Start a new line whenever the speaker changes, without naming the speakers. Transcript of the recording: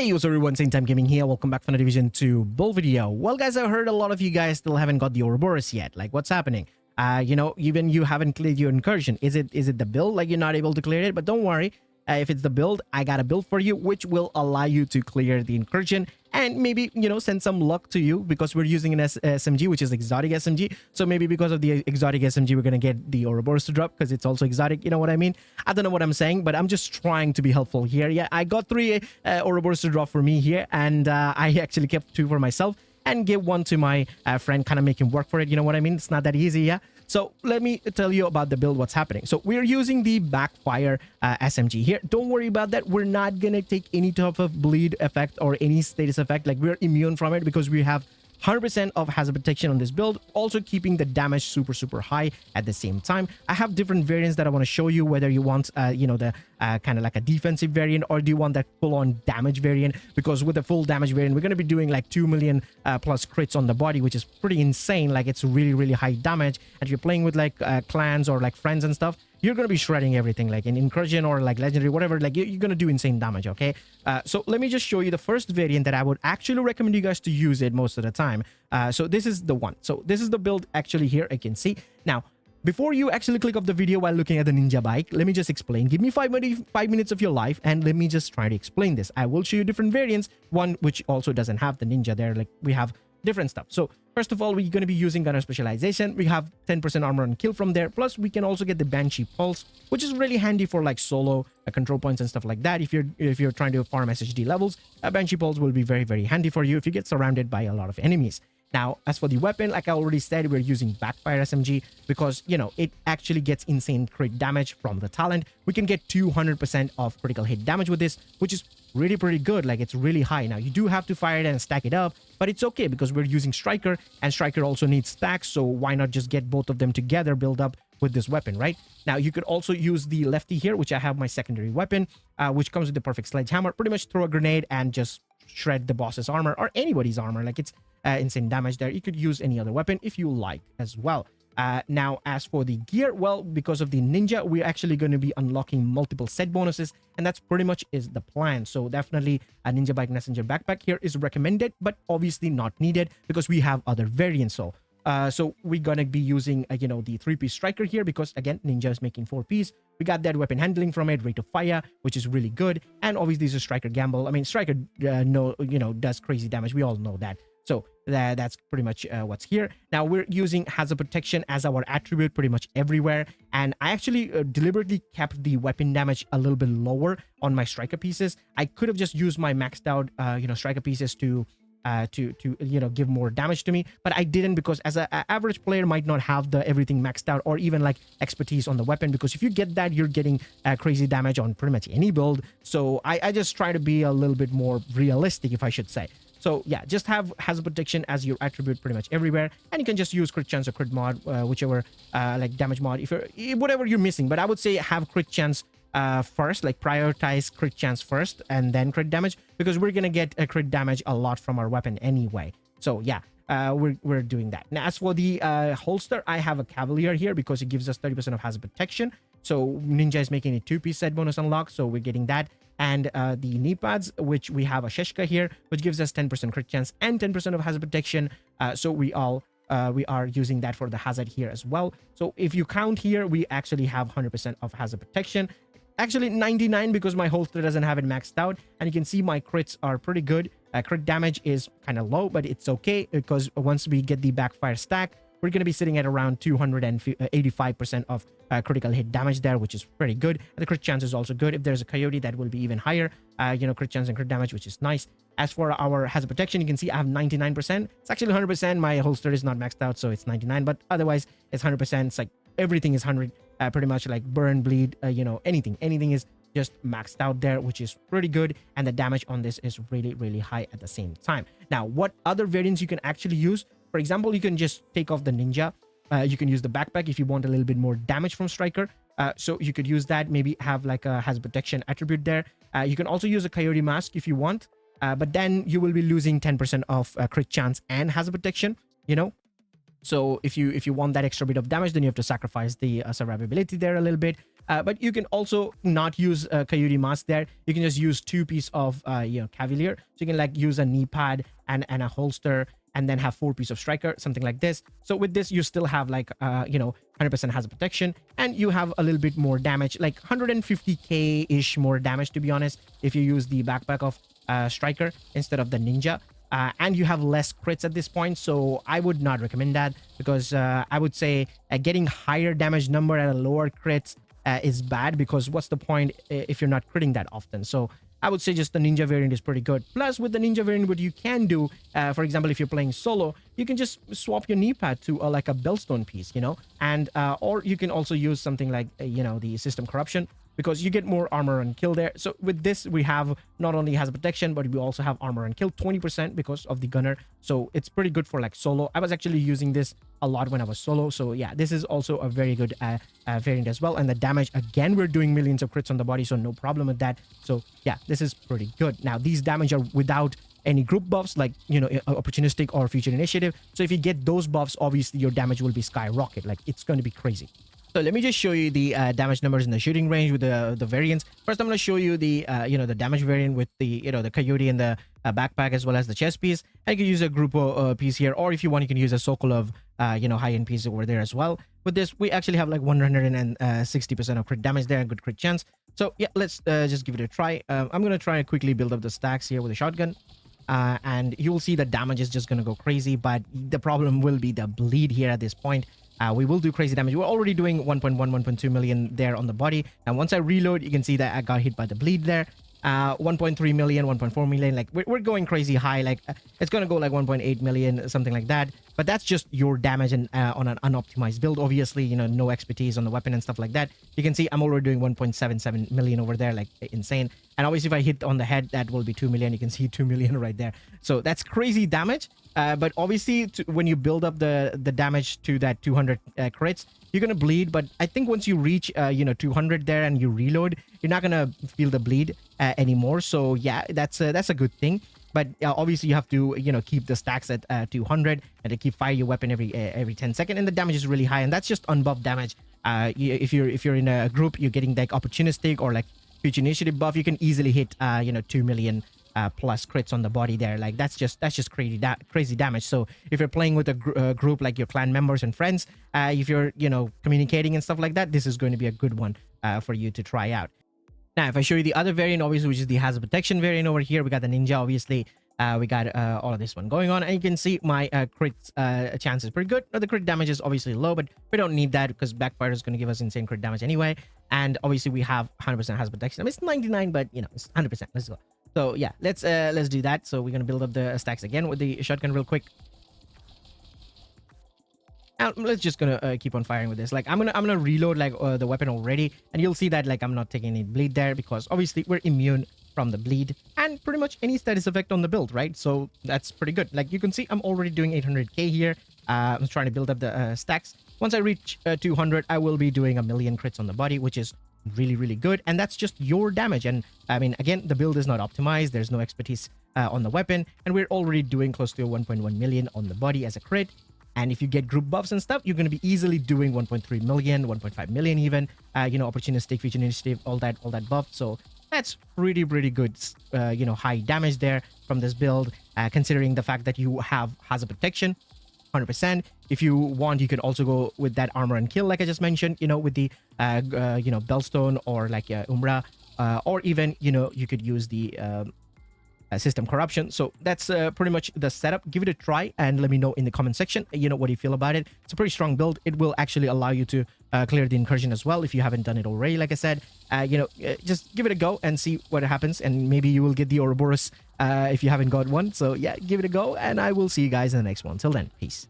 Hey, what's up everyone, Same Time Gaming here. Welcome back for another Division 2 build video. Well guys, I heard a lot of you guys still haven't got the Ouroboros yet. Like, what's happening? Even you haven't cleared your incursion. Is it the build, like you're not able to clear it? But don't worry, if it's the build, I got a build for you which will allow you to clear the incursion and maybe, send some luck to you, because we're using an SMG, which is exotic SMG. So maybe because of the exotic SMG, we're going to get the Ouroboros to drop because it's also exotic. You know what I mean? I don't know what I'm saying, but I'm just trying to be helpful here. Yeah, I got 3 Ouroboros to drop for me here, and I actually kept 2 for myself and gave 1 to my friend, kind of make him work for it. You know what I mean? It's not that easy, yeah? So let me tell you about the build, what's happening. So we're using the Backfire SMG here. Don't worry about that. We're not going to take any type of bleed effect or any status effect. Like, we're immune from it because we have 100% of hazard protection on this build, also keeping the damage super high at the same time. I have different variants that I want to show you, whether you want the kind of like a defensive variant, or do you want that full-on damage variant, because with the full damage variant we're going to be doing like 2 million plus crits on the body, which is pretty insane. Like, it's really high damage, and if you're playing with like clans or like friends and stuff, you're going to be shredding everything, like in Incursion or like Legendary, whatever. Like, you're going to do insane damage, okay? So let me just show you the first variant that I would actually recommend you guys to use it most of the time. So this is the one. So this is the build actually here, I can see. Now, before you actually click off the video while looking at the ninja bike, let me just explain. Give me 5 minutes of your life, and let me just try to explain this. I will show you different variants, one which also doesn't have the ninja there. Like, we have different stuff. So first of all, we're going to be using gunner specialization. We have 10% armor and kill from there. Plus, we can also get the Banshee Pulse, which is really handy for like solo control points and stuff like that. If you're trying to farm SSD levels, a Banshee Pulse will be very handy for you if you get surrounded by a lot of enemies. Now, as for the weapon, like I already said, we're using Backfire SMG because, it actually gets insane crit damage from the talent. We can get 200% of critical hit damage with this, which is really pretty good. Like, it's really high. Now, you do have to fire it and stack it up, but it's okay because we're using Striker, and Striker also needs stacks, so why not just get both of them together, build up with this weapon, right? Now, you could also use the lefty here, which I have my secondary weapon, which comes with the perfect sledgehammer. Pretty much throw a grenade and just shred the boss's armor or anybody's armor. Like, it's insane damage there. You could use any other weapon if you like as well. Now, as for the gear, well, because of the ninja, we're actually going to be unlocking multiple set bonuses, and that's pretty much is the plan. So definitely a ninja bike messenger backpack here is recommended, but obviously not needed because we have other variants. So we're gonna be using the 3-piece striker here because, again, ninja is making 4-piece. We got that weapon handling from it, rate of fire, which is really good, and obviously this is striker gamble. I mean, striker does crazy damage. We all know that. So that's pretty much what's here. Now, we're using hazard protection as our attribute pretty much everywhere, and I actually deliberately kept the weapon damage a little bit lower on my striker pieces. I could have just used my maxed out striker pieces to give more damage to me, but I didn't, because as an average player might not have the everything maxed out or even like expertise on the weapon, because if you get that, you're getting crazy damage on pretty much any build. So I just try to be a little bit more realistic, if I should say. So yeah, just have hazard protection as your attribute pretty much everywhere, and you can just use crit chance or crit mod, whichever like damage mod, if you're whatever you're missing. But I would say have crit chance first, like prioritize crit chance first and then crit damage, because we're gonna get a crit damage a lot from our weapon anyway. So yeah, we're doing that. Now, as for the holster, I have a Cavalier here because it gives us 30% of hazard protection. So ninja is making a 2-piece set bonus unlock, so we're getting that. And the knee pads, which we have a Sheshka here, which gives us 10% crit chance and 10% of hazard protection. So we are using that for the hazard here as well. So if you count here, we actually have 100% of hazard protection. Actually 99 because my holster doesn't have it maxed out, and you can see my crits are pretty good. Crit damage is kind of low, but it's okay because once we get the backfire stack, we're going to be sitting at around 285% of critical hit damage there, which is pretty good. And the crit chance is also good. If there's a coyote, that will be even higher, crit chance and crit damage, which is nice. As for our hazard protection, you can see I have 99%. It's actually 100%. My holster is not maxed out, so it's 99, but otherwise it's 100%. It's like everything is 100, pretty much, like burn, bleed, anything is just maxed out there, which is pretty good. And the damage on this is really high at the same time. Now, what other variants you can actually use? For example, you can just take off the ninja. You can use the backpack if you want a little bit more damage from striker. So you could use that, maybe have like a hazard protection attribute there. You can also use a coyote mask if you want, but then you will be losing 10% of crit chance and hazard protection, So if you want that extra bit of damage, then you have to sacrifice the survivability there a little bit. But you can also not use a coyote mask there. You can just use 2 pieces of Cavalier. So you can like use a knee pad and a holster, and then have 4 pieces of striker, something like this. So with this, you still have like 100% hazard protection, and you have a little bit more damage, like 150k ish more damage, to be honest, if you use the backpack of striker instead of the ninja. And you have less crits at this point, so I would not recommend that, because I would say getting higher damage number at a lower crits is bad, because what's the point if you're not critting that often? So I would say just the ninja variant is pretty good. Plus, with the ninja variant, what you can do, for example, if you're playing solo, you can just swap your knee pad to like a bellstone piece, and or you can also use something like the system corruption, because you get more armor and kill there. So with this, we have not only has protection, but we also have armor and kill 20% because of the gunner. So it's pretty good for like solo. I was actually using this a lot when I was solo. So yeah, this is also a very good variant as well. And the damage, again, we're doing millions of crits on the body, so no problem with that. So yeah, this is pretty good. Now, these damage are without any group buffs, like opportunistic or future initiative. So if you get those buffs, obviously your damage will be skyrocket. Like, it's going to be crazy. So let me just show you the damage numbers in the shooting range with the variants. First, I'm going to show you the the damage variant with the the coyote and the backpack, as well as the chest piece. And you can use a group piece here, or if you want, you can use a Sokolov high-end piece over there as well. With this, we actually have like 160% of crit damage there, good crit chance. So yeah, let's just give it a try. I'm going to try and quickly build up the stacks here with a shotgun. And you will see the damage is just going to go crazy, but the problem will be the bleed here at this point. We will do crazy damage. We're already doing 1.1, 1.2 million there on the body. And once I reload, you can see that I got hit by the bleed there. 1.3 million, 1.4 million. Like, we're going crazy high. Like, it's going to go like 1.8 million, something like that. But that's just your damage and on an unoptimized build. Obviously, no expertise on the weapon and stuff like that. You can see I'm already doing 1.77 million over there, like insane. And obviously, if I hit on the head, that will be 2 million. You can see 2 million right there. So that's crazy damage. But obviously, when you build up the damage to that 200 crits, you're gonna bleed. But I think once you reach 200 there and you reload, you're not gonna feel the bleed anymore. So yeah, that's a good thing. But obviously, you have to keep the stacks at 200 and to keep fire your weapon every 10 seconds. And the damage is really high, and that's just unbuffed damage. If you're in a group, you're getting like opportunistic or like future initiative buff, you can easily hit 2 million plus crits on the body there. Like, that's just crazy damage. So if you're playing with a group like your clan members and friends, if you're communicating and stuff like that, this is going to be a good one for you to try out. Now, if I show you the other variant, obviously, which is the hazard protection variant over here, we got the ninja. Obviously, we got all of this one going on, and you can see my crit chance is pretty good. The crit damage is obviously low, but we don't need that because backfire is going to give us insane crit damage anyway. And obviously, we have 100% hazard protection. I mean, it's 99, but it's 100%. Let's go. So yeah, let's do that. So we're gonna build up the stacks again with the shotgun real quick. Now let's just gonna keep on firing with this. Like, I'm gonna reload like the weapon already, and you'll see that like I'm not taking any bleed there, because obviously we're immune from the bleed and pretty much any status effect on the build, right? So that's pretty good. Like, you can see I'm already doing 800k here. I'm trying to build up the stacks. Once I reach 200, I will be doing 1 million crits on the body, which is really good. And that's just your damage. And I mean, again, the build is not optimized. There's no expertise on the weapon, and we're already doing close to 1.1 million on the body as a crit. And if you get group buffs and stuff, you're going to be easily doing 1.3 million, 1.5 million even, opportunistic, future initiative, all that buff. So that's pretty good, high damage there from this build, considering the fact that you have hazard protection 100%. If you want, you can also go with that armor and kill, like I just mentioned, with the Bellstone or like Umbra, or even you could use the system corruption. So that's pretty much the setup. Give it a try and let me know in the comment section what you feel about it. It's a pretty strong build. It will actually allow you to clear the incursion as well if you haven't done it already. Like I said, just give it a go and see what happens, and maybe you will get the Ouroboros if you haven't got one. So yeah, give it a go, and I will see you guys in the next one. Till then, peace.